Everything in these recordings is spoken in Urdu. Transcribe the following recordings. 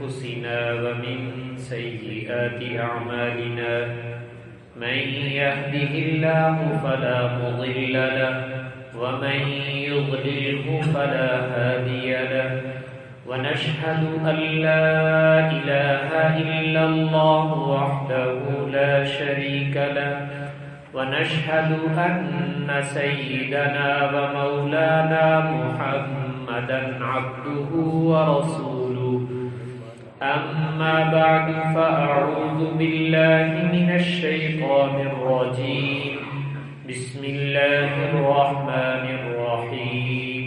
أنفسنا ومن سيئات أعمالنا من يهده الله فلا مضل له ومن يضلله فلا هادي له ونشهد أن لا إله إلا الله وحده لا شريك له ونشهد أن سيدنا ومولانا محمدا عبده ورسوله أما بعد فأعوذ بالله من الشيطان الرجيم بسم الله الرحمن الرحيم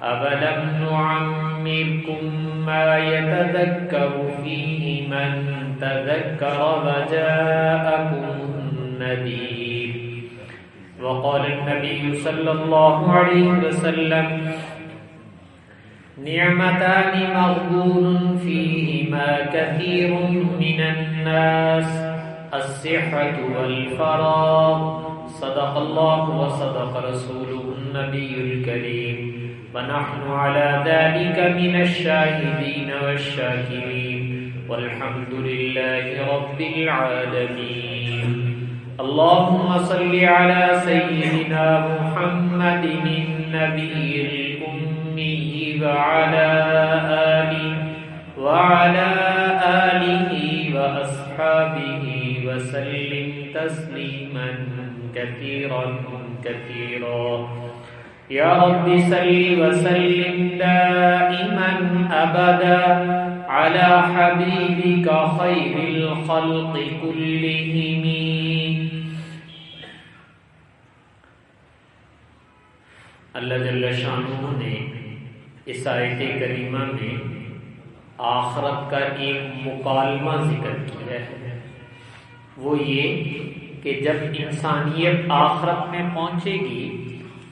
أولم نعمركم ما يتذكر فيه من تذكر وجاءكم النذير وقال النبي صلى الله عليه وسلم نعمتان مغبون فيهما كثير من الناس الصحة والفراغ صدق الله وصدق رسوله النبي الكريم ونحن على ذلك من الشاهدين والشاكرين والحمد لله رب العالمين اللهم صل على سيدنا محمد النبي الأمي وعلى آله وأصحابه وسلم تسليما كثيرا كثيرا يا رب صل وسلم دائما أبدا على حبيبك خير الخلق كلهم اللہ جل شانہ نے اس آیت کریمہ میں آخرت کا ایک مکالمہ ذکر کیا ہے، وہ یہ کہ جب انسانیت آخرت میں پہنچے گی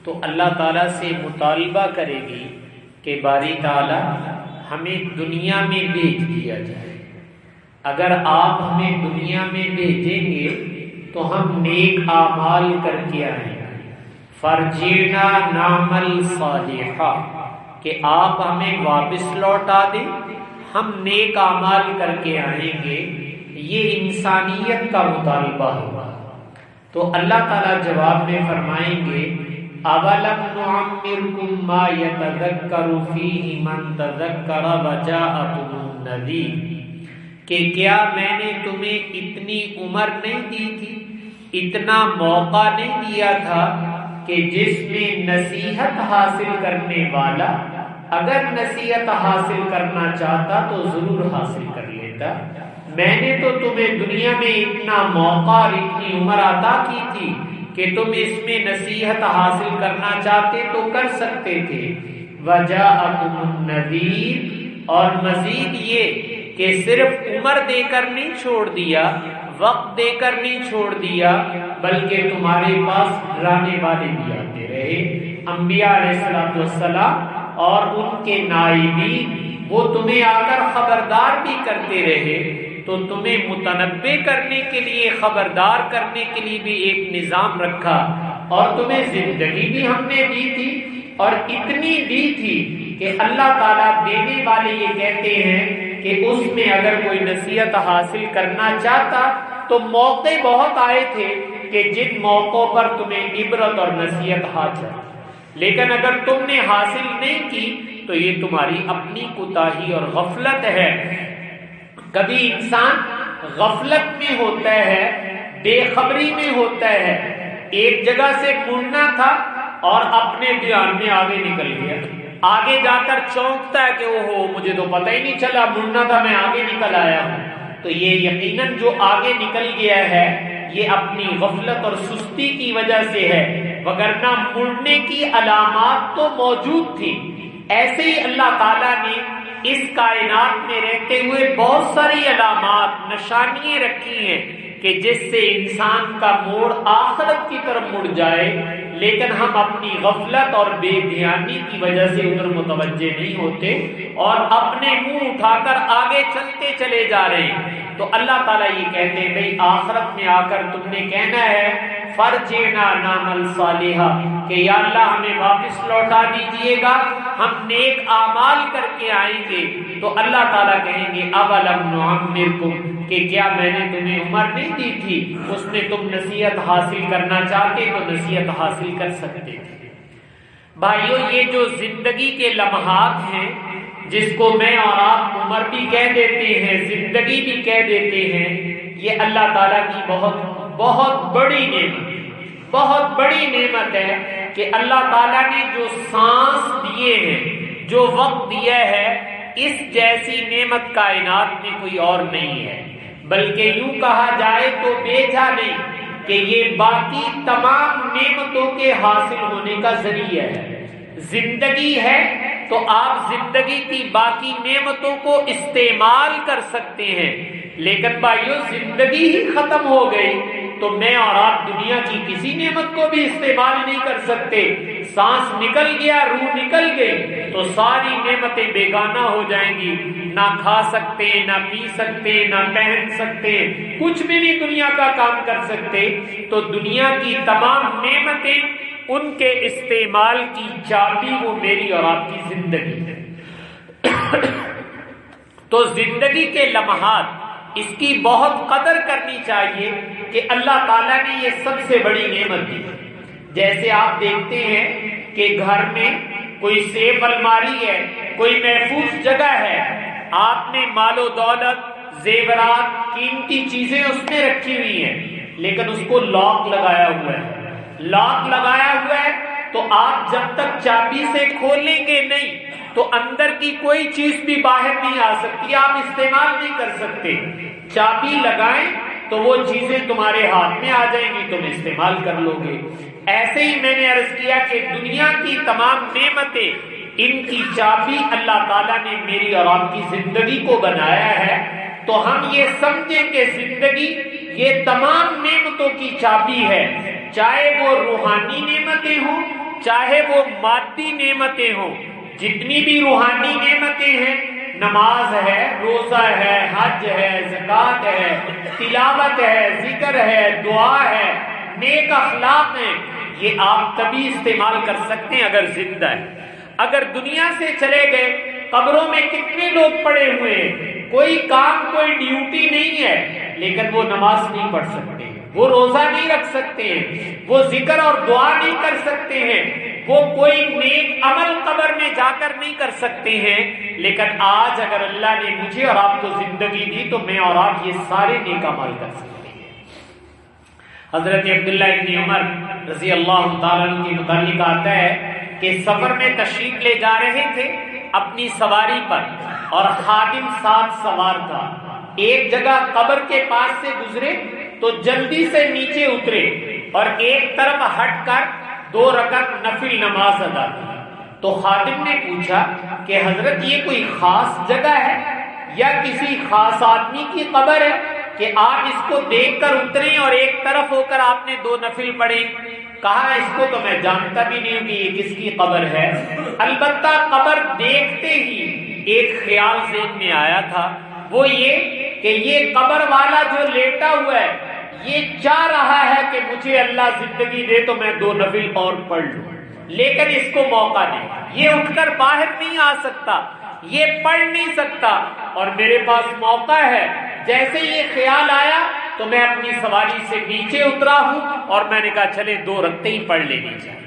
تو اللہ تعالیٰ سے مطالبہ کرے گی کہ باری تعالیٰ ہمیں دنیا میں بھیج دیا جائے، اگر آپ ہمیں دنیا میں بھیجیں گے تو ہم نیک اعمال کر کے آئیں گے، فرجعنا نعمل صالحا، کہ آپ ہمیں واپس لوٹا دیں، ہم نیک اعمال کر کے آئیں گے، یہ انسانیت کا مطالبہ ہوگا۔ تو اللہ تعالیٰ جواب میں فرمائیں گے اولم نعمرکم ما یتذکر فیہ من تذکر وجاءکم النذیر، کہ کیا میں نے تمہیں اتنی عمر نہیں دی تھی، اتنا موقع نہیں دیا تھا کہ جس میں نصیحت حاصل کرنے والا اگر نصیحت حاصل کرنا چاہتا تو ضرور حاصل کر لیتا۔ میں نے تو تمہیں دنیا میں اتنا موقع اور اتنی عمر عطا کی تھی کہ تم اس میں نصیحت حاصل کرنا چاہتے تو کر سکتے تھے۔ وجاءکم النذیر، اور مزید یہ کہ صرف عمر دے کر نہیں چھوڑ دیا، وقت دے کر نہیں چھوڑ دیا، بلکہ تمہارے پاس ڈرانے والے بھی آتے رہے، انبیاء علیہ السلام اور ان کے نائبین، وہ تمہیں آ کر خبردار بھی کرتے رہے، تو تمہیں متنبع کرنے کے لیے، خبردار کرنے کے لیے بھی ایک نظام رکھا، اور تمہیں زندگی بھی ہم نے دی تھی، اور اتنی دی تھی کہ اللہ تعالیٰ دینے والے یہ کہتے ہیں کہ اس میں اگر کوئی نصیحت حاصل کرنا چاہتا تو موقع بہت آئے تھے کہ جن موقعوں پر تمہیں عبرت اور نصیحت حاصل، لیکن اگر تم نے حاصل نہیں کی تو یہ تمہاری اپنی کوتاہی اور غفلت ہے۔ کبھی انسان غفلت میں ہوتا ہے، بے خبری میں ہوتا ہے، ایک جگہ سے مڑنا تھا اور اپنے دھیان میں آگے نکل گیا، آگے جا کر چونکتا ہے کہ اوہو مجھے تو پتہ ہی نہیں چلا، مڑنا تھا میں آگے نکل آیا ہوں۔ تو یہ یقیناً جو آگے نکل گیا ہے یہ اپنی غفلت اور سستی کی وجہ سے ہے، وگرنہ مڑنے کی علامات تو موجود تھی۔ ایسے ہی اللہ تعالیٰ نے اس کائنات میں رہتے ہوئے بہت ساری علامات، نشانیاں رکھی ہیں کہ جس سے انسان کا موڑ آخرت کی طرف مڑ جائے، لیکن ہم اپنی غفلت اور بے دھیانی کی وجہ سے ادھر متوجہ نہیں ہوتے اور اپنے منہ اٹھا کر آگے چلتے چلے جا رہے ہیں۔ تو اللہ تعالیٰ یہ کہتے ہیں بھئی آخرت میں آ کر تم نے کہنا ہے فرجنا نعمل صالحا کہ یا اللہ ہمیں واپس لوٹا دیجئے گا، ہم نیک اعمال کر کے آئیں گے. تو اللہ تعالیٰ کہیں گے اولم نعمرکم کہ کیا میں نے تمہیں عمر نہیں دی تھی، اس میں تم نصیحت حاصل کرنا چاہتے تو نصیحت حاصل کر سکتے تھے. بھائیو یہ جو زندگی کے لمحات ہیں جس کو میں اور آپ عمر بھی کہہ دیتے ہیں، زندگی بھی کہہ دیتے ہیں، یہ اللہ تعالیٰ کی بہت بڑی نعمت ہے کہ اللہ تعالیٰ نے جو سانس دیے ہیں، جو وقت دیا ہے، اس جیسی نعمت کائنات میں کوئی اور نہیں ہے. بلکہ یوں کہا جائے تو بے جا نہیں کہ یہ باقی تمام نعمتوں کے حاصل ہونے کا ذریعہ ہے. زندگی ہے تو آپ زندگی کی باقی نعمتوں کو استعمال کر سکتے ہیں، لیکن بھائیو زندگی ہی ختم ہو گئی تو میں اور آپ دنیا کی کسی نعمت کو بھی استعمال نہیں کر سکتے. سانس نکل گیا، روح نکل گئی تو ساری نعمتیں بیگانہ ہو جائیں گی. نہ کھا سکتے، نہ پی سکتے، نہ پہن سکتے، کچھ بھی نہیں دنیا کا کام کر سکتے. تو دنیا کی تمام نعمتیں، ان کے استعمال کی چابی وہ میری اور آپ کی زندگی ہے. تو زندگی کے لمحات اس کی بہت قدر کرنی چاہیے کہ اللہ تعالیٰ نے یہ سب سے بڑی نعمت دی. جیسے آپ دیکھتے ہیں کہ گھر میں کوئی سیف الماری ہے، کوئی محفوظ جگہ ہے، آپ نے مال و دولت، زیورات، قیمتی چیزیں اس میں رکھی ہوئی ہیں، لیکن اس کو لاک لگایا ہوا ہے. لاک لگایا ہوا ہے تو آپ جب تک چابی سے کھولیں گے نہیں تو اندر کی کوئی چیز بھی باہر نہیں آ سکتی، آپ استعمال نہیں کر سکتے. چابی لگائیں تو وہ چیزیں تمہارے ہاتھ میں آ جائیں گی، تم استعمال کر لو گے. ایسے ہی میں نے عرض کیا کہ دنیا کی تمام نعمتیں، ان کی چابی اللہ تعالیٰ نے میری اور آپ کی زندگی کو بنایا ہے. تو ہم یہ سمجھیں کہ زندگی یہ تمام نعمتوں کی چابی ہے، چاہے وہ روحانی نعمتیں ہوں، چاہے وہ مادی نعمتیں ہوں. جتنی بھی روحانی نعمتیں ہیں، نماز ہے، روزہ ہے، حج ہے، زکوٰۃ ہے، تلاوت ہے، ذکر ہے، دعا ہے، نیک اخلاق ہیں، یہ آپ تبھی استعمال کر سکتے ہیں اگر زندہ ہے. اگر دنیا سے چلے گئے، قبروں میں کتنے لوگ پڑے ہوئے ہیں، کوئی کام، کوئی ڈیوٹی نہیں ہے، لیکن وہ نماز نہیں پڑھ سکتے، وہ روزہ نہیں رکھ سکتے ہیں، وہ ذکر اور دعا نہیں کر سکتے ہیں، وہ کوئی نیک عمل قبر میں جا کر نہیں کر سکتے ہیں. لیکن آج اگر اللہ نے مجھے اور آپ کو زندگی دی تو میں اور آپ یہ سارے نیک عمل کر سکتے ہیں. حضرت عبداللہ ابن عمر رضی اللہ تعالیٰ عنہ کے متعلق آتا ہے کہ سفر میں تشریف لے جا رہے تھے اپنی سواری پر، اور خادم ساتھ سوار تھا. ایک جگہ قبر کے پاس سے گزرے تو جلدی سے نیچے اترے اور ایک طرف ہٹ کر 2 رکعت نفل نماز ادا کی. تو خادم نے پوچھا کہ حضرت یہ کوئی خاص جگہ ہے یا کسی خاص آدمی کی قبر ہے کہ آپ اس کو دیکھ کر اتریں اور ایک طرف ہو کر آپ نے 2 نفل پڑھے؟ کہا اس کو تو میں جانتا بھی نہیں ہوں کہ یہ کس کی قبر ہے. البتہ قبر دیکھتے ہی ایک خیال ذہن میں آیا تھا، وہ یہ کہ یہ قبر والا جو لیٹا ہوا ہے یہ چاہ رہا ہے کہ مجھے اللہ زندگی دے تو میں 2 نفل اور پڑھ لوں، لیکن اس کو موقع نہیں. یہ اٹھ کر باہر نہیں آ سکتا، یہ پڑھ نہیں سکتا، اور میرے پاس موقع ہے. جیسے یہ خیال آیا تو میں اپنی سواری سے نیچے اترا ہوں اور میں نے کہا چلے 2 رکعتیں ہی پڑھ لینی چاہیے.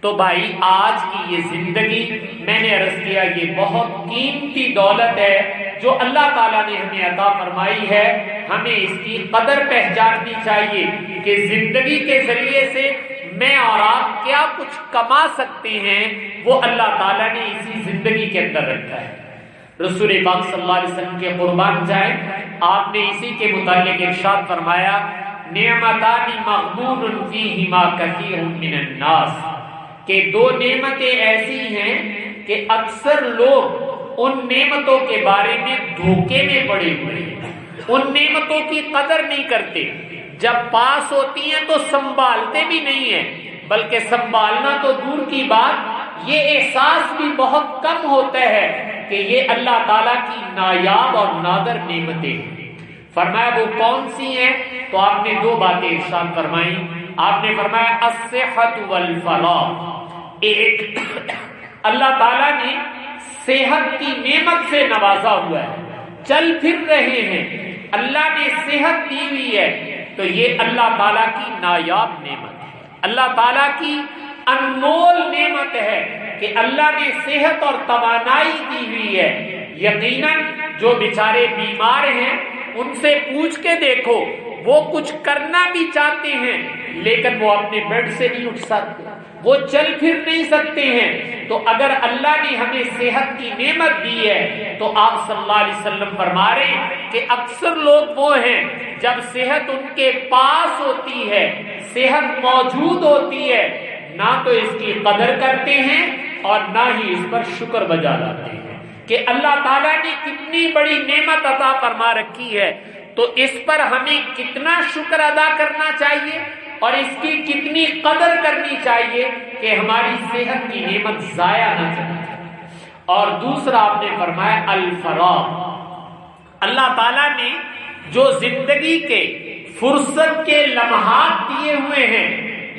تو بھائی آج کی یہ زندگی، میں نے عرض کیا، یہ بہت قیمتی دولت ہے جو اللہ تعالیٰ نے ہمیں عطا فرمائی ہے. ہمیں اس کی قدر پہچاننی چاہیے کہ زندگی کے ذریعے سے میں اور آپ کیا کچھ کما سکتے ہیں، وہ اللہ تعالیٰ نے اسی زندگی کے اندر رکھا ہے. رسول پاک صلی اللہ علیہ وسلم کے قربان جائیں، آپ نے اسی کے متعلق ارشاد فرمایا، نعمتان مغبون فیہما کثیر من الناس، کہ 2 نعمتیں ایسی ہیں کہ اکثر لوگ ان نعمتوں کے بارے میں دھوکے میں پڑے ہوئے ہیں، ان نعمتوں کی قدر نہیں کرتے. جب پاس ہوتی ہیں تو سنبھالتے بھی نہیں ہیں، بلکہ سنبھالنا تو دور کی بات، یہ احساس بھی بہت کم ہوتا ہے کہ یہ اللہ تعالیٰ کی نایاب اور نادر نعمتیں ہیں. فرمایا وہ کون سی ہیں؟ تو آپ نے دو باتیں ارشاد فرمائی. آپ نے فرمایا الصحت والفلاح. ایک اللہ تعالیٰ نے صحت کی نعمت سے نوازا ہوا ہے، چل پھر رہے ہیں، اللہ نے صحت دی ہوئی ہے، تو یہ اللہ تعالیٰ کی نایاب نعمت ہے، اللہ تعالیٰ کی انمول نعمت ہے کہ اللہ نے صحت اور توانائی دی ہوئی ہے. یقیناً جو بیچارے بیمار ہیں ان سے پوچھ کے دیکھو، وہ کچھ کرنا بھی چاہتے ہیں لیکن وہ اپنے بیڈ سے نہیں اٹھ سکتے، وہ چل پھر نہیں سکتے ہیں. تو اگر اللہ نے ہمیں صحت کی نعمت دی ہے تو آپ صلی اللہ علیہ وسلم فرما رہے ہیں کہ اکثر لوگ وہ ہیں جب صحت ان کے پاس ہوتی ہے، صحت موجود ہوتی ہے، نہ تو اس کی قدر کرتے ہیں اور نہ ہی اس پر شکر بجا لاتے ہیں کہ اللہ تعالیٰ نے کتنی بڑی نعمت عطا فرما رکھی ہے. تو اس پر ہمیں کتنا شکر ادا کرنا چاہیے اور اس کی کتنی قدر کرنی چاہیے کہ ہماری صحت کی نعمت ضائع نہ چلی. اور دوسرا آپ نے فرمایا الفراغ. اللہ تعالیٰ نے جو زندگی کے فرصت کے لمحات دیے ہوئے ہیں،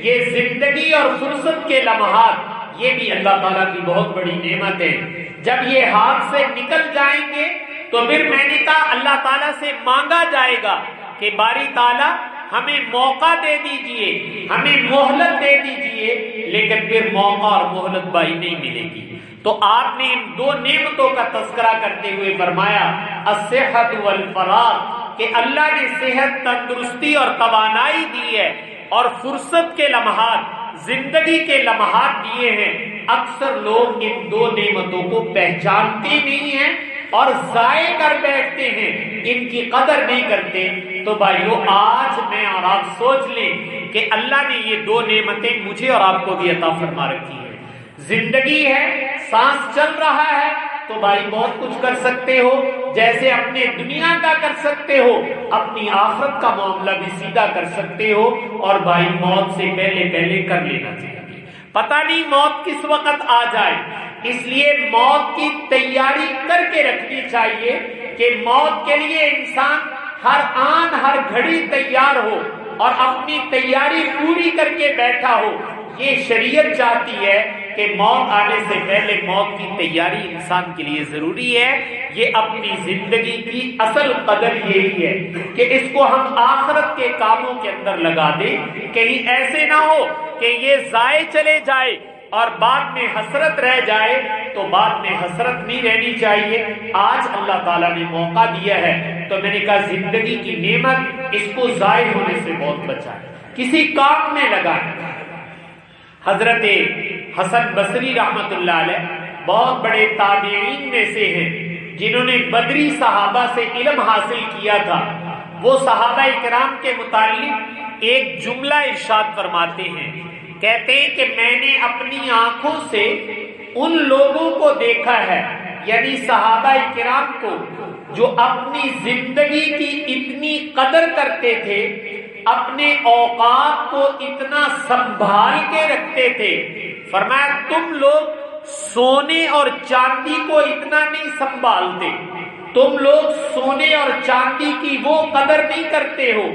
یہ زندگی اور فرصت کے لمحات یہ بھی اللہ تعالیٰ کی بہت بڑی نعمت ہے. جب یہ ہاتھ سے نکل جائیں گے تو پھر میں نے کہا اللہ تعالیٰ سے مانگا جائے گا کہ باری تعالیٰ ہمیں موقع دے دیجئے، ہمیں مہلت دے دیجئے، لیکن پھر موقع اور مہلت بائی نہیں ملے گی. تو آپ نے ان دو نعمتوں کا تذکرہ کرتے ہوئے فرمایا الصحت والفراغ کہ اللہ نے صحت، تندرستی اور توانائی دی ہے اور فرصت کے لمحات، زندگی کے لمحات دیے ہیں. اکثر لوگ ان دو نعمتوں کو پہچانتے نہیں ہیں اور ضائع کر بیٹھتے ہیں، ان کی قدر نہیں کرتے. تو بھائیو آج میں اور آپ سوچ لیں کہ اللہ نے یہ دو نعمتیں مجھے اور آپ کو بھی عطا فرما رکھی ہے. زندگی ہے، سانس چل رہا ہے تو بھائی بہت کچھ کر سکتے ہو، جیسے اپنے دنیا کا کر سکتے ہو اپنی آخرت کا معاملہ بھی سیدھا کر سکتے ہو. اور بھائی موت سے پہلے کر لینا چاہیے، پتہ نہیں موت کس وقت آ جائے، اس لیے موت کی تیاری کر کے رکھنی چاہیے کہ موت کے لیے انسان ہر آن ہر گھڑی تیار ہو اور اپنی تیاری پوری کر کے بیٹھا ہو. یہ شریعت چاہتی ہے کہ موت آنے سے پہلے موت کی تیاری انسان کے لیے ضروری ہے. یہ اپنی زندگی کی اصل قدر یہی ہے کہ اس کو ہم آخرت کے کاموں کے اندر لگا دیں، کہیں ایسے نہ ہو کہ یہ ضائع چلے جائے اور بعد میں حسرت رہ جائے. تو بعد میں حسرت نہیں رہنی چاہیے. آج اللہ تعالیٰ نے موقع دیا ہے تو میں نے کہا زندگی کی نعمت اس کو ضائع ہونے سے بہت بچائے، کسی کام میں لگائیں. حضرت حسن بصری رحمت اللہ علیہ بہت بڑے تابعین میں سے ہیں جنہوں نے بدری صحابہ سے علم حاصل کیا تھا. وہ صحابہ کرام کے متعلق ایک جملہ ارشاد فرماتے ہیں، کہتے ہیں کہ میں نے اپنی آنکھوں سے ان لوگوں کو دیکھا ہے، یعنی صحابہ کرام کو، جو اپنی زندگی کی اتنی قدر کرتے تھے، اپنے اوقات کو اتنا سنبھال کے رکھتے تھے. فرمایا تم لوگ سونے اور چاندی کو اتنا نہیں سنبھالتے، تم لوگ سونے اور چاندی کی وہ قدر نہیں کرتے ہو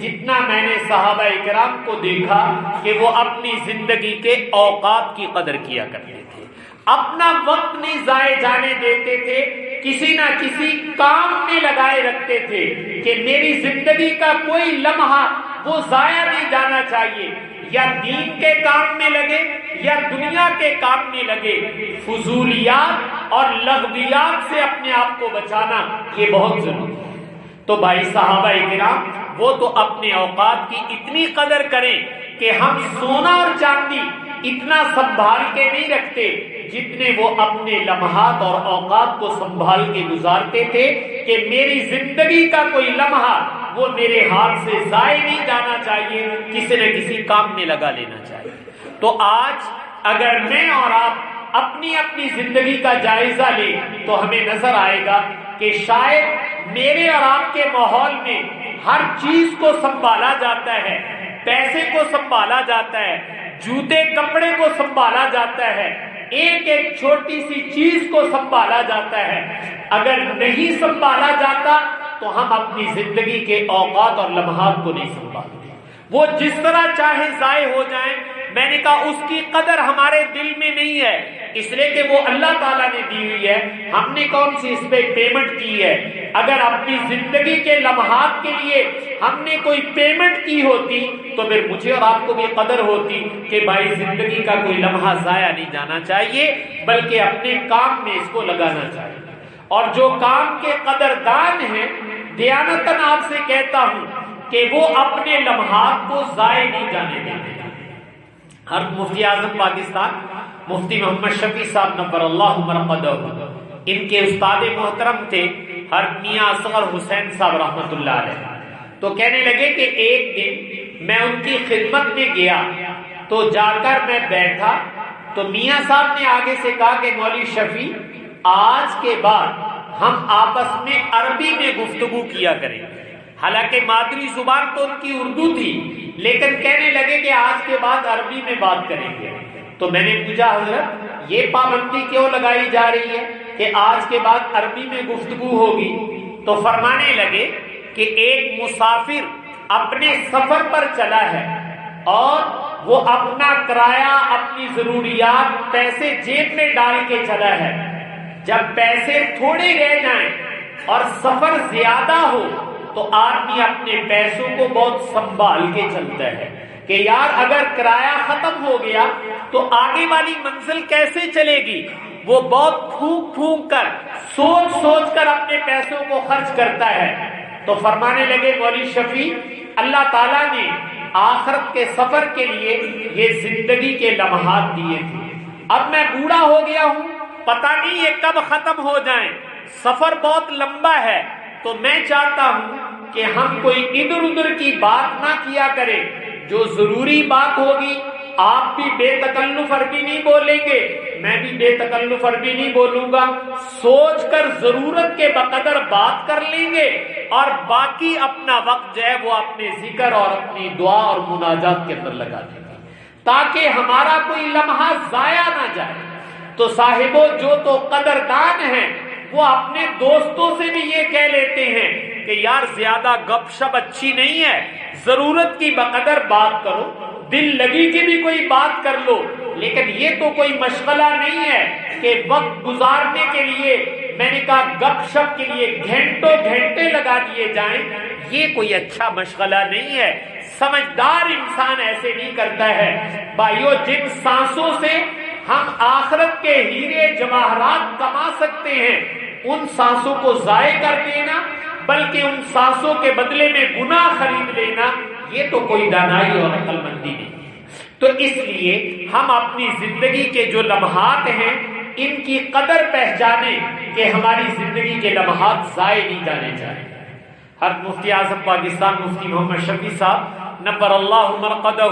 جتنا میں نے صحابہ کرام کو دیکھا کہ وہ اپنی زندگی کے اوقات کی قدر کیا کرتے تھے، اپنا وقت نہیں ضائع جانے دیتے تھے، کسی نہ کسی کام میں لگائے رکھتے تھے کہ میری زندگی کا کوئی لمحہ وہ ضائع نہیں جانا چاہیے. یا دین کے کام میں لگے یا دنیا کے کام میں لگے، فضولیات اور لغویات سے اپنے آپ کو بچانا یہ بہت ضروری ہے. تو بھائی صحابہ کرام وہ تو اپنے اوقات کی اتنی قدر کریں کہ ہم سونا اور چاندی اتنا سنبھال کے نہیں رکھتے جتنے وہ اپنے لمحات اور اوقات کو سنبھال کے گزارتے تھے کہ میری زندگی کا کوئی لمحہ وہ میرے ہاتھ سے ضائع نہیں جانا چاہیے، کسی نہ کسی کام میں لگا لینا چاہیے. تو آج اگر میں اور آپ اپنی اپنی زندگی کا جائزہ لیں تو ہمیں نظر آئے گا کہ شاید میرے اور آپ کے ماحول میں ہر چیز کو سنبھالا جاتا ہے، پیسے کو سنبھالا جاتا ہے، جوتے کپڑے کو سنبھالا جاتا ہے، ایک ایک چھوٹی سی چیز کو سنبھالا جاتا ہے. اگر نہیں سنبھالا جاتا تو ہم اپنی زندگی کے اوقات اور لمحات کو نہیں سنبھالتے، وہ جس طرح چاہے ضائع ہو جائیں۔ میں نے کہا اس کی قدر ہمارے دل میں نہیں ہے، اس لیے کہ وہ اللہ تعالیٰ نے دی ہوئی ہے، ہم نے کون سی اس پہ پیمنٹ کی ہے۔ اگر اپنی زندگی کے لمحات کے لیے ہم نے کوئی پیمنٹ کی ہوتی تو پھر مجھے اور آپ کو بھی قدر ہوتی کہ بھائی زندگی کا کوئی لمحہ ضائع نہیں جانا چاہیے، بلکہ اپنے کام میں اس کو لگانا چاہیے۔ اور جو کام کے قدردان ہیں، دیانتاً آپ سے کہتا ہوں کہ وہ اپنے لمحات کو ضائع نہیں جانے دیتے۔ ہر مفتی اعظم پاکستان مفتی محمد شفیع صاحب نور اللہ مرقدہ، ان کے استاد محترم تھے ہر میاں اصغر حسین صاحب رحمۃ اللہ علیہ۔ تو کہنے لگے کہ ایک دن میں ان کی خدمت میں گیا تو جا کر میں بیٹھا تو میاں صاحب نے آگے سے کہا کہ مولوی شفیع آج کے بعد ہم آپس میں عربی میں گفتگو کیا کریں گے۔ حالانکہ مادری زبان تو ان کی اردو تھی، لیکن کہنے لگے کہ آج کے بعد عربی میں بات کریں گے۔ تو میں نے پوچھا حضرت یہ پابندی کیوں لگائی جا رہی ہے کہ آج کے بعد عربی میں گفتگو ہوگی؟ تو فرمانے لگے کہ ایک مسافر اپنے سفر پر چلا ہے اور وہ اپنا کرایہ، اپنی ضروریات، پیسے جیب میں ڈال کے چلا ہے۔ جب پیسے تھوڑے رہ جائیں اور سفر زیادہ ہو تو آدمی اپنے پیسوں کو بہت سنبھال کے چلتا ہے کہ یار اگر کرایہ ختم ہو گیا تو آگے والی منزل کیسے چلے گی۔ وہ بہت پھونک پھونک کر، سوچ سوچ کر اپنے پیسوں کو خرچ کرتا ہے۔ تو فرمانے لگے مولوی شفیع اللہ تعالیٰ نے آخرت کے سفر کے لیے یہ زندگی کے لمحات دیے تھے۔ اب میں بوڑھا ہو گیا ہوں، پتہ نہیں یہ کب ختم ہو جائیں، سفر بہت لمبا ہے، تو میں چاہتا ہوں کہ ہم کوئی ادھر ادھر کی بات نہ کیا کریں، جو ضروری بات ہوگی آپ بھی بے تکلف عربی نہیں بولیں گے، میں بھی بے تکلف عربی نہیں بولوں گا، سوچ کر ضرورت کے بقدر بات کر لیں گے اور باقی اپنا وقت جو ہے وہ اپنے ذکر اور اپنی دعا اور مناجات کے اندر لگا دیں گے تاکہ ہمارا کوئی لمحہ ضائع نہ جائے۔ تو صاحبو جو تو قدردان ہیں وہ اپنے دوستوں سے بھی یہ کہہ لیتے ہیں کہ یار زیادہ گپ شپ اچھی نہیں ہے، ضرورت کی بقدر بات کرو، دل لگی کی بھی کوئی بات کر لو، لیکن یہ تو کوئی مشغلہ نہیں ہے کہ وقت گزارنے کے لیے، میں نے کہا گپ شپ کے لیے گھنٹوں گھنٹے لگا دیے جائیں، یہ کوئی اچھا مشغلہ نہیں ہے۔ سمجھدار انسان ایسے نہیں کرتا ہے۔ بھائیو جن سانسوں سے ہم آخرت کے ہیرے جواہرات کما سکتے ہیں ان سانسوں کو ضائع کر دینا، بلکہ ان سانسوں کے بدلے میں گناہ خرید لینا، یہ تو کوئی دانائی اور عقل مندی نہیں۔ تو اس لیے ہم اپنی زندگی کے جو لمحات ہیں ان کی قدر پہچانیں کہ ہماری زندگی کے لمحات ضائع نہیں جانے چاہیے۔ ہر مفتی اعظم پاکستان مفتی محمد شفیع صاحب نور اللہ مرقدہ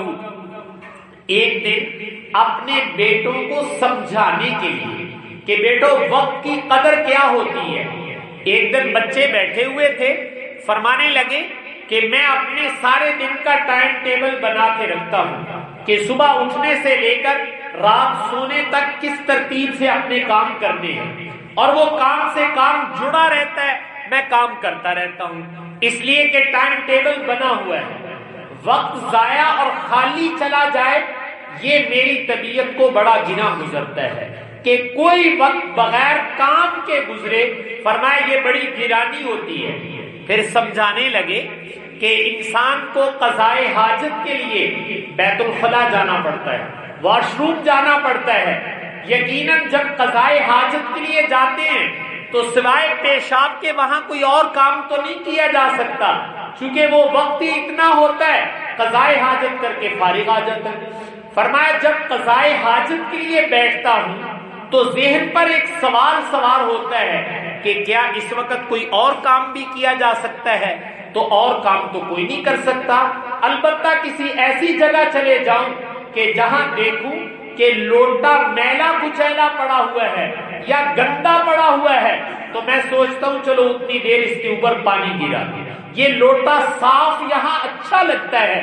ایک دن اپنے بیٹوں کو سمجھانے کے لیے کہ بیٹو وقت کی قدر کیا ہوتی ہے، ایک دن بچے بیٹھے ہوئے تھے، فرمانے لگے کہ میں اپنے سارے دن کا ٹائم ٹیبل بنا کے رکھتا ہوں کہ صبح اٹھنے سے لے کر رات سونے تک کس ترتیب سے اپنے کام کرنے ہیں، اور وہ کام سے کام جڑا رہتا ہے، میں کام کرتا رہتا ہوں، اس لیے کہ ٹائم ٹیبل بنا ہوا ہے۔ وقت ضائع اور خالی چلا جائے یہ میری طبیعت کو بڑا گنا گزرتا ہے کہ کوئی وقت بغیر کام کے گزرے، فرمایا یہ بڑی گرانی ہوتی ہے۔ پھر سمجھانے لگے کہ انسان کو قضائے حاجت کے لیے بیت الخلا جانا پڑتا ہے، واش روم جانا پڑتا ہے۔ یقیناً جب قضائے حاجت کے لیے جاتے ہیں تو سوائے پیشاب کے وہاں کوئی اور کام تو نہیں کیا جا سکتا، چونکہ وہ وقت ہی اتنا ہوتا ہے، قضائے حاجت کر کے فارغ آ جاتا ہے۔ فرمایا جب قضائے حاجت کے لیے بیٹھتا ہوں تو ذہن پر ایک سوال سوار ہوتا ہے کہ کیا اس وقت کوئی اور کام بھی کیا جا سکتا ہے؟ تو اور کام تو کوئی نہیں کر سکتا، البتہ کسی ایسی جگہ چلے جاؤں کہ جہاں دیکھوں کہ لوٹا میلا کچیلا پڑا ہوا ہے یا گندا پڑا ہوا ہے، تو میں سوچتا ہوں چلو اتنی دیر اس کے اوپر پانی گرا دیا، یہ لوٹا صاف یہاں اچھا لگتا ہے،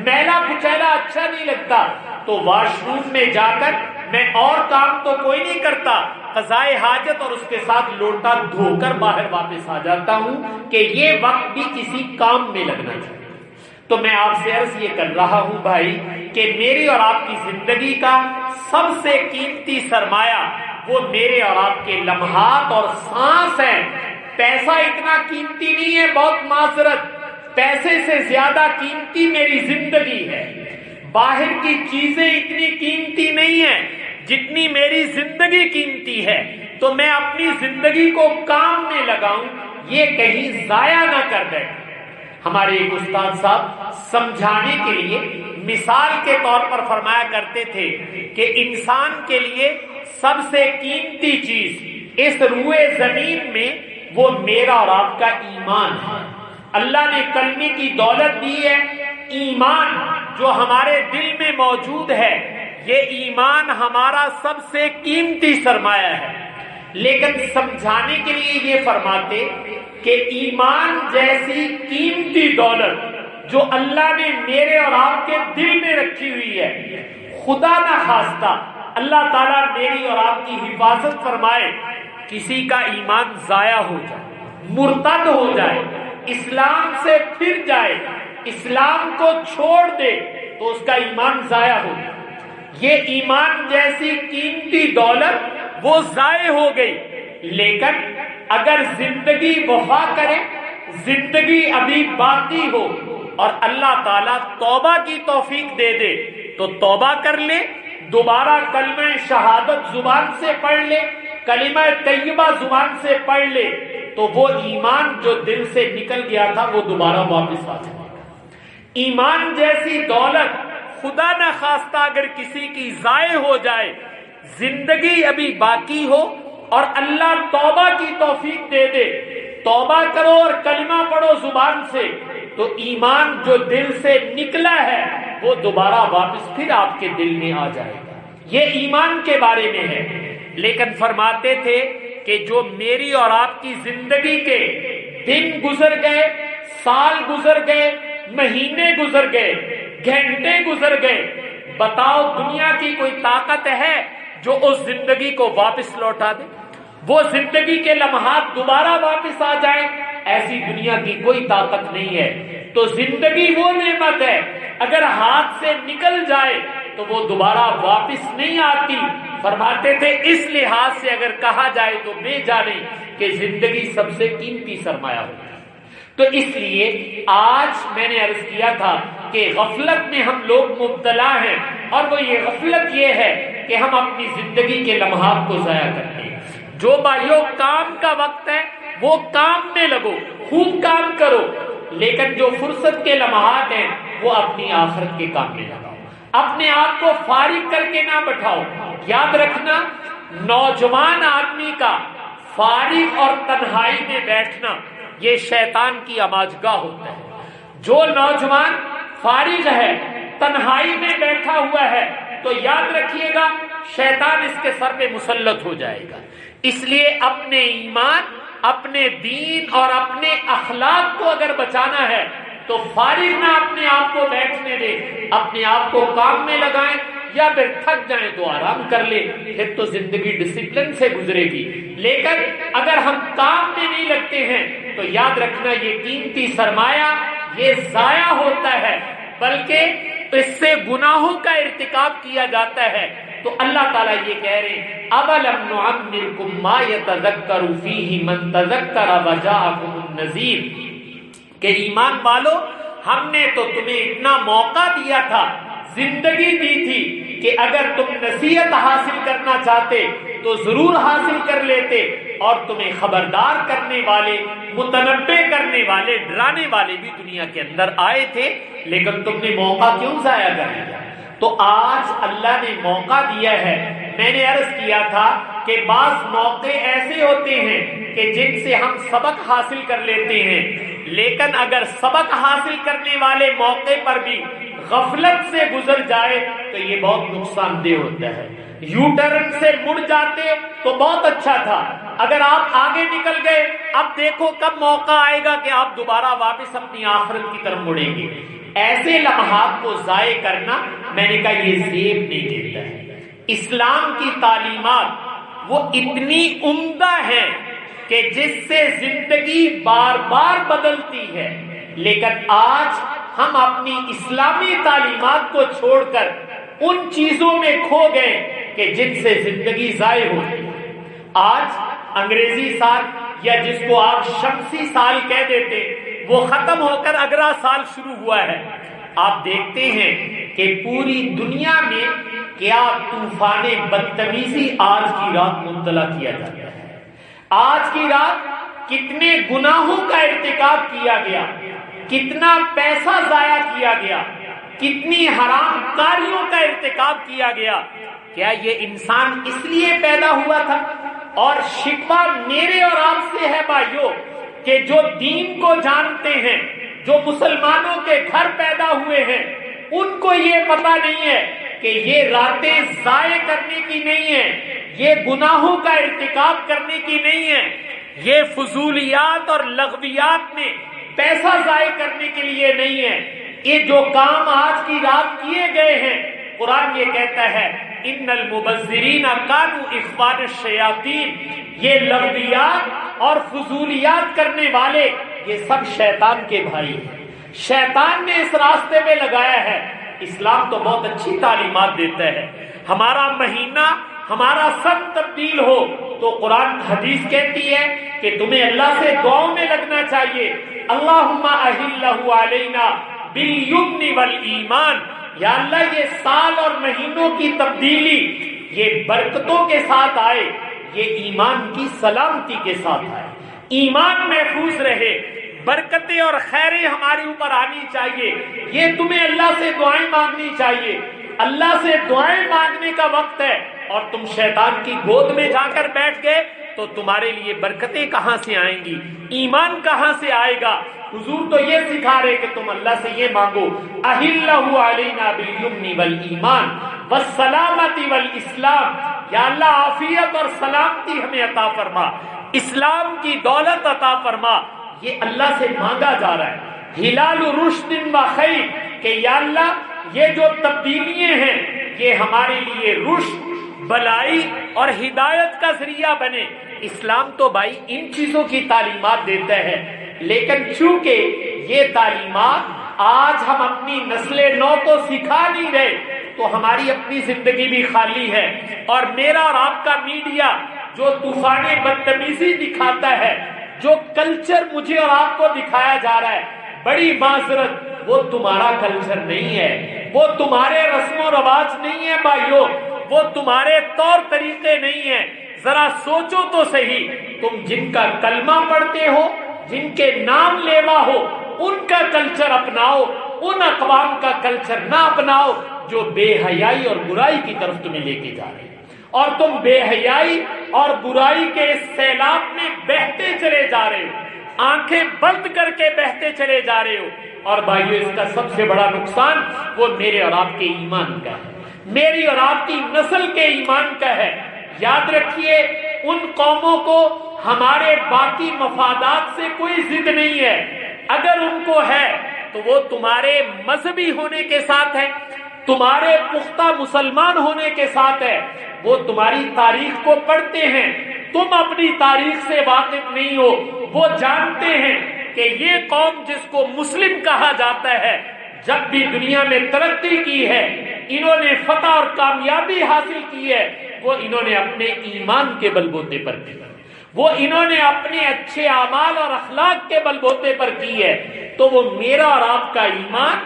میلا کچیلا اچھا نہیں لگتا، تو واش روم میں جا کر میں اور کام تو کوئی نہیں کرتا، قضائے حاجت اور اس کے ساتھ لوٹا دھو کر باہر واپس آ جاتا ہوں کہ یہ وقت بھی کسی کام میں لگنا چاہیے۔ تو میں آپ سے عرض یہ کر رہا ہوں بھائی کہ میری اور آپ کی زندگی کا سب سے قیمتی سرمایہ وہ میرے اور آپ کے لمحات اور سانس ہیں۔ پیسہ اتنا قیمتی نہیں ہے، بہت معذرت، پیسے سے زیادہ قیمتی میری زندگی ہے۔ باہر کی چیزیں اتنی قیمتی نہیں ہیں جتنی میری زندگی قیمتی ہے، تو میں اپنی زندگی کو کام میں لگاؤں، یہ کہیں ضائع نہ کر بیٹھے۔ ہمارے ایک استاد صاحب سمجھانے کے لیے مثال کے طور پر فرمایا کرتے تھے کہ انسان کے لیے سب سے قیمتی چیز اس روئے زمین میں وہ میرا اور آپ کا ایمان ہے۔ اللہ نے کلمے کی دولت دی ہے، ایمان جو ہمارے دل میں موجود ہے، یہ ایمان ہمارا سب سے قیمتی سرمایہ ہے۔ لیکن سمجھانے کے لیے یہ فرماتے کہ ایمان جیسی قیمتی دولت جو اللہ نے میرے اور آپ کے دل میں رکھی ہوئی ہے، خدا نہ خواستہ اللہ تعالیٰ میری اور آپ کی حفاظت فرمائے، کسی کا ایمان ضائع ہو جائے، مرتد ہو جائے، اسلام سے پھر جائے، اسلام کو چھوڑ دے، تو اس کا ایمان ضائع ہو جائے۔ یہ ایمان جیسی قیمتی دولت وہ ضائع ہو گئی۔ لیکن اگر زندگی وفا کرے، زندگی ابھی باقی ہو اور اللہ تعالیٰ توبہ کی توفیق دے دے تو توبہ کر لے، دوبارہ کلمہ شہادت زبان سے پڑھ لے، کلمہ طیبہ زبان سے پڑھ لے، تو وہ ایمان جو دل سے نکل گیا تھا وہ دوبارہ واپس آ جائے گا۔ ایمان جیسی دولت خدا نہ خواستہ اگر کسی کی ضائع ہو جائے، زندگی ابھی باقی ہو اور اللہ توبہ کی توفیق دے دے، توبہ کرو اور کلمہ پڑھو زبان سے، تو ایمان جو دل سے نکلا ہے وہ دوبارہ واپس پھر آپ کے دل میں آ جائے گا۔ یہ ایمان کے بارے میں ہے۔ لیکن فرماتے تھے کہ جو میری اور آپ کی زندگی کے دن گزر گئے، سال گزر گئے، مہینے گزر گئے، گھنٹے گزر گئے، بتاؤ دنیا کی کوئی طاقت ہے جو اس زندگی کو واپس لوٹا دے، وہ زندگی کے لمحات دوبارہ واپس آ جائیں؟ ایسی دنیا کی کوئی طاقت نہیں ہے۔ تو زندگی وہ نعمت ہے، اگر ہاتھ سے نکل جائے تو وہ دوبارہ واپس نہیں آتی۔ فرماتے تھے اس لحاظ سے اگر کہا جائے تو بے جانے کہ زندگی سب سے قیمتی سرمایہ ہوتی ہے۔ تو اس لیے آج میں نے عرض کیا تھا کہ غفلت میں ہم لوگ مبتلا ہیں، اور وہ یہ غفلت یہ ہے کہ ہم اپنی زندگی کے لمحات کو ضائع کرتے ہیں۔ جو بھائیوں کام کا وقت ہے وہ کام میں لگو، خوب کام کرو، لیکن جو فرصت کے لمحات ہیں وہ اپنی آخرت کے کام میں لگاؤ، اپنے آپ کو فارغ کر کے نہ بٹھاؤ۔ یاد رکھنا، نوجوان آدمی کا فارغ اور تنہائی میں بیٹھنا یہ شیطان کی آماجگاہ ہوتا ہے۔ جو نوجوان فارغ ہے، تنہائی میں بیٹھا ہوا ہے، تو یاد رکھیے گا شیطان اس کے سر پہ مسلط ہو جائے گا۔ اس لیے اپنے ایمان، اپنے دین اور اپنے اخلاق کو اگر بچانا ہے تو فارغ نہ اپنے آپ کو بیٹھنے دے، اپنے آپ کو کام میں لگائیں، یا پھر تھک جائیں تو آرام کر لے، پھر تو زندگی ڈسپلن سے گزرے گی۔ لیکن اگر ہم کام میں نہیں لگتے ہیں تو یاد رکھنا یہ قیمتی سرمایہ یہ ضائع ہوتا ہے، بلکہ اس سے گناہوں کا ارتکاب کیا جاتا ہے۔ تو اللہ تعالیٰ یہ کہہ رہے ہیں اَوَلَمْ نُعَمِّرْكُمْ مَا يَتَذَكَّرُ فِيهِ مَنْ تَذَكَّرَ وَجَاءَكُمُ النَّذِيرُ، کہ ایمان والو ہم نے تو تمہیں اتنا موقع دیا تھا، زندگی دی تھی کہ اگر تم نصیحت حاصل کرنا چاہتے تو ضرور حاصل کر لیتے، اور تمہیں خبردار کرنے والے، متنبع کرنے والے، ڈرانے والے بھی دنیا کے اندر آئے تھے، لیکن تم نے موقع کیوں ضائع کر دیا؟ تو آج اللہ نے موقع دیا ہے۔ میں نے عرض کیا تھا کہ بعض موقع ایسے ہوتے ہیں کہ جن سے ہم سبق حاصل کر لیتے ہیں، لیکن اگر سبق حاصل کرنے والے موقع پر بھی غفلت سے گزر جائے تو یہ بہت نقصان دہ ہوتا ہے۔ یو ٹرن سے مڑ جاتے تو بہت اچھا تھا، اگر آپ آگے نکل گئے اب دیکھو کب موقع آئے گا کہ آپ دوبارہ واپس اپنی آخرت کی طرف مڑیں گے۔ ایسے لمحات کو ضائع کرنا، میں نے کہا یہ زیب نہیں دیتا ہے۔ اسلام کی تعلیمات وہ اتنی عمدہ ہیں کہ جس سے زندگی بار بار بدلتی ہے، لیکن آج ہم اپنی اسلامی تعلیمات کو چھوڑ کر ان چیزوں میں کھو گئے کہ جن سے زندگی ضائع ہوتی ہے۔ آج انگریزی سال یا جس کو آپ شمسی سال کہہ دیتے وہ ختم ہو کر اگلا سال شروع ہوا ہے۔ آپ دیکھتے ہیں کہ پوری دنیا میں کیا طوفان بدتمیزی آج کی رات مطلع کیا جاتا ہے۔ آج کی رات کتنے گناہوں کا ارتکاب کیا گیا، کتنا پیسہ ضائع کیا گیا، کتنی حرام کاریوں کا ارتکاب کیا گیا۔ کیا یہ انسان اس لیے پیدا ہوا تھا؟ اور شکوہ میرے اور آپ سے ہے بھائیوں کہ جو دین کو جانتے ہیں، جو مسلمانوں کے گھر پیدا ہوئے ہیں، ان کو یہ پتہ نہیں ہے کہ یہ راتیں ضائع کرنے کی نہیں ہے، یہ گناہوں کا ارتکاب کرنے کی نہیں ہے، یہ فضولیات اور لغویات میں پیسہ ضائع کرنے کے لیے نہیں ہے۔ یہ جو کام آج کی رات کیے گئے ہیں، قرآن یہ کہتا ہے ان المبذرین کانوا اخوان الشیاطین، یہ لغویات اور فضولیات کرنے والے یہ سب شیطان کے بھائی ہیں، شیطان نے اس راستے میں لگایا ہے۔ اسلام تو بہت اچھی تعلیمات دیتا ہے، ہمارا مہینہ ہمارا سب تبدیل ہو تو قرآن حدیث کہتی ہے کہ تمہیں اللہ سے دعاؤں میں لگنا چاہیے، اللہم احلہ علینا بالیمن والایمان، یا اللہ یہ سال اور مہینوں کی تبدیلی یہ برکتوں کے ساتھ آئے، یہ ایمان کی سلامتی کے ساتھ آئے، ایمان محفوظ رہے، برکتیں اور خیریں ہمارے اوپر آنی چاہیے۔ یہ تمہیں اللہ سے دعائیں مانگنی چاہیے، اللہ سے دعائیں مانگنے کا وقت ہے، اور تم شیطان کی گود میں جا کر بیٹھ گئے تو تمہارے لیے برکتیں کہاں سے آئیں گی، ایمان کہاں سے آئے گا؟ حضور تو یہ سکھا رہے کہ تم اللہ سے یہ مانگو احلہ علینا بالیمن والایمان والسلامۃ والاسلام، یا اللہ عافیت اور سلامتی ہمیں عطا فرما، اسلام کی دولت عطا فرما۔ یہ اللہ سے مانگا جا رہا ہے، ہلال رشد و خیر، کہ یا اللہ یہ جو تبدیلیاں ہیں یہ ہمارے لیے رشد، بلائی اور ہدایت کا ذریعہ بنے۔ اسلام تو بھائی ان چیزوں کی تعلیمات دیتا ہے، لیکن چونکہ یہ تعلیمات آج ہم اپنی نسل نو کو سکھا نہیں رہے تو ہماری اپنی زندگی بھی خالی ہے، اور میرا اور آپ کا میڈیا جو طوفان بدتمیزی دکھاتا ہے، جو کلچر مجھے اور آپ کو دکھایا جا رہا ہے، بڑی معذرت وہ تمہارا کلچر نہیں ہے، وہ تمہارے رسم و رواج نہیں ہے بھائیوں، وہ تمہارے طور طریقے نہیں ہیں۔ ذرا سوچو تو صحیح، تم جن کا کلمہ پڑھتے ہو، جن کے نام لیوا ہو، ان کا کلچر اپناؤ، ان اقوام کا کلچر نہ اپناؤ جو بے حیائی اور برائی کی طرف تمہیں لے کے جا رہے ہیں، اور تم بے حیائی اور برائی کے اس سیلاب میں بہتے چلے جا رہے ہو، آنکھیں بند کر کے بہتے چلے جا رہے ہو۔ اور بھائیو اس کا سب سے بڑا نقصان وہ میرے اور آپ کے ایمان کا ہے، میری اور آپ کی نسل کے ایمان کا ہے۔ یاد رکھیے ان قوموں کو ہمارے باقی مفادات سے کوئی ضد نہیں ہے، اگر ان کو ہے تو وہ تمہارے مذہبی ہونے کے ساتھ ہے، تمہارے پختہ مسلمان ہونے کے ساتھ ہے، وہ تمہاری تاریخ کو پڑھتے ہیں، تم اپنی تاریخ سے واقف نہیں ہو، وہ جانتے ہیں کہ یہ قوم جس کو مسلم کہا جاتا ہے جب بھی دنیا میں ترقی کی ہے، انہوں نے فتح اور کامیابی حاصل کی ہے، وہ انہوں نے اپنے ایمان کے بل بوتے پر کی، وہ انہوں نے اپنے اچھے اعمال اور اخلاق کے بل بوتے پر کی ہے۔ تو وہ میرا اور آپ کا ایمان،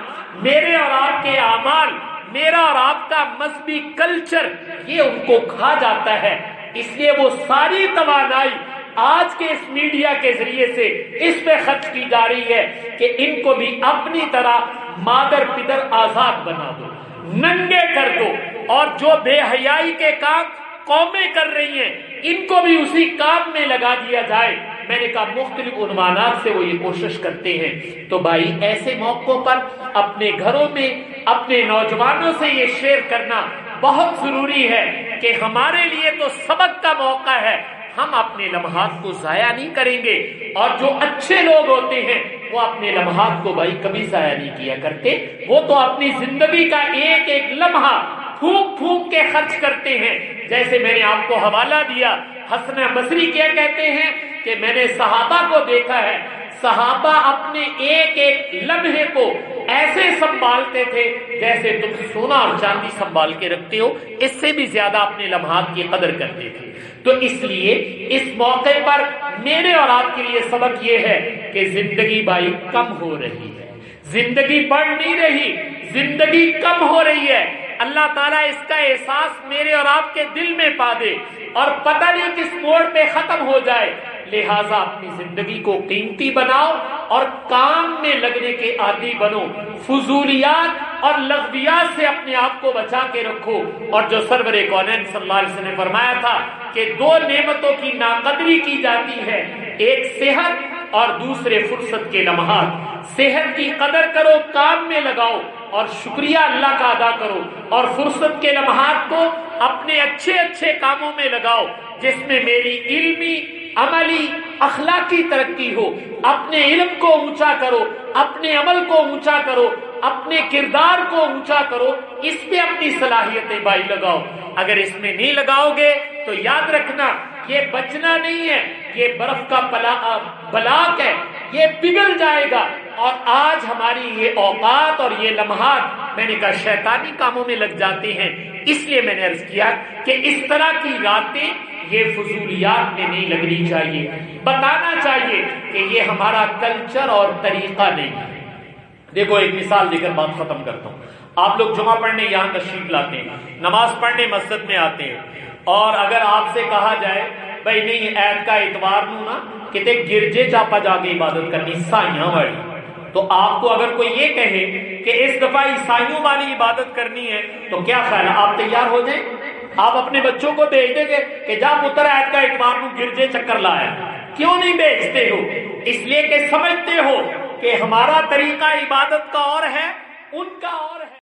میرے اور آپ کے اعمال، میرا اور آپ کا مذہبی کلچر یہ ان کو کھا جاتا ہے، اس لیے وہ ساری توانائی آج کے اس میڈیا کے ذریعے سے اس پہ خرچ کی جا رہی ہے کہ ان کو بھی اپنی طرح مادر پدر آزاد بنا دو، ننگے کر دو، اور جو بے حیائی کے کام قومیں کر رہی ہیں ان کو بھی اسی کام میں لگا دیا جائے۔ میں نے کہا مختلف عنوانات سے وہ یہ کوشش کرتے ہیں۔ تو بھائی ایسے موقعوں پر اپنے گھروں میں اپنے نوجوانوں سے یہ شیئر کرنا بہت ضروری ہے کہ ہمارے لیے تو سبق کا موقع ہے، ہم اپنے لمحات کو ضائع نہیں کریں گے، اور جو اچھے لوگ ہوتے ہیں وہ اپنے لمحات کو بھائی کبھی ضائع نہیں کیا کرتے، وہ تو اپنی زندگی کا ایک ایک لمحہ پھونک پھونک کے خرچ کرتے ہیں. جیسے میں نے آپ کو حوالہ دیا، حسن بصری کیا کہتے ہیں کہ میں نے صحابہ کو دیکھا ہے، صحابہ اپنے ایک ایک لمحے کو ایسے سنبھالتے تھے جیسے تم سونا اور چاندی سنبھال کے رکھتے ہو، اس سے بھی زیادہ اپنے لمحات کی قدر کرتے تھے. تو اس لیے اس موقع پر میرے اور آپ کے لیے سبق یہ ہے کہ زندگی بھائی کم ہو رہی ہے، زندگی بڑھ نہیں رہی، زندگی کم ہو رہی ہے. اللہ تعالیٰ اس کا احساس میرے اور آپ کے دل میں پا دے اور پتہ نہیں کس موڑ پہ ختم ہو جائے. لہٰذا اپنی زندگی کو قیمتی بناؤ اور کام میں لگنے کے عادی بنو، فضولیات اور لغویات سے اپنے آپ کو بچا کے رکھو. اور جو سرور کونین صلی اللہ علیہ وسلم نے فرمایا تھا کہ 2 نعمتوں کی ناقدری کی جاتی ہے، ایک صحت اور دوسرے فرصت کے لمحات. صحت کی قدر کرو، کام میں لگاؤ اور شکریہ اللہ کا ادا کرو، اور فرصت کے لمحات کو اپنے اچھے اچھے کاموں میں لگاؤ جس میں میری علمی، عملی، اخلاقی ترقی ہو. اپنے علم کو اونچا کرو، اپنے عمل کو اونچا کرو، اپنے کردار کو اونچا کرو، اس پہ اپنی صلاحیتیں بھائی لگاؤ. اگر اس میں نہیں لگاؤ گے تو یاد رکھنا یہ بچنا نہیں ہے، یہ برف کا بلاک ہے، یہ پگھل جائے گا. اور آج ہماری یہ اوقات اور یہ لمحات میں نے کہا شیطانی کاموں میں لگ جاتے ہیں. اس لیے میں نے عرض کیا کہ اس طرح کی راتیں یہ فضولیات میں نہیں لگنی چاہیے. بتانا چاہیے کہ یہ ہمارا کلچر اور طریقہ نہیں ہے. دیکھو ایک مثال دے کر بات ختم کرتا ہوں. آپ لوگ جمعہ پڑھنے یہاں تشریف لاتے ہیں، نماز پڑھنے مسجد میں آتے ہیں، اور اگر آپ سے کہا جائے بھائی نہیں عید کا اتوار نو نا کتے گرجے چاپا جا کے عبادت کرنی عیسائیاں والی، تو آپ کو اگر کوئی یہ کہے کہ اس دفعہ عیسائیوں والی عبادت کرنی ہے تو کیا خیال ہے، آپ تیار ہو جائیں؟ آپ اپنے بچوں کو بھیج دیں گے کہ جا پتر عید کا اتوار نو گرجے چکر لایا؟ کیوں نہیں بھیجتے ہو؟ اس لیے کہ سمجھتے ہو کہ ہمارا طریقہ عبادت کا اور ہے، ان کا اور ہے.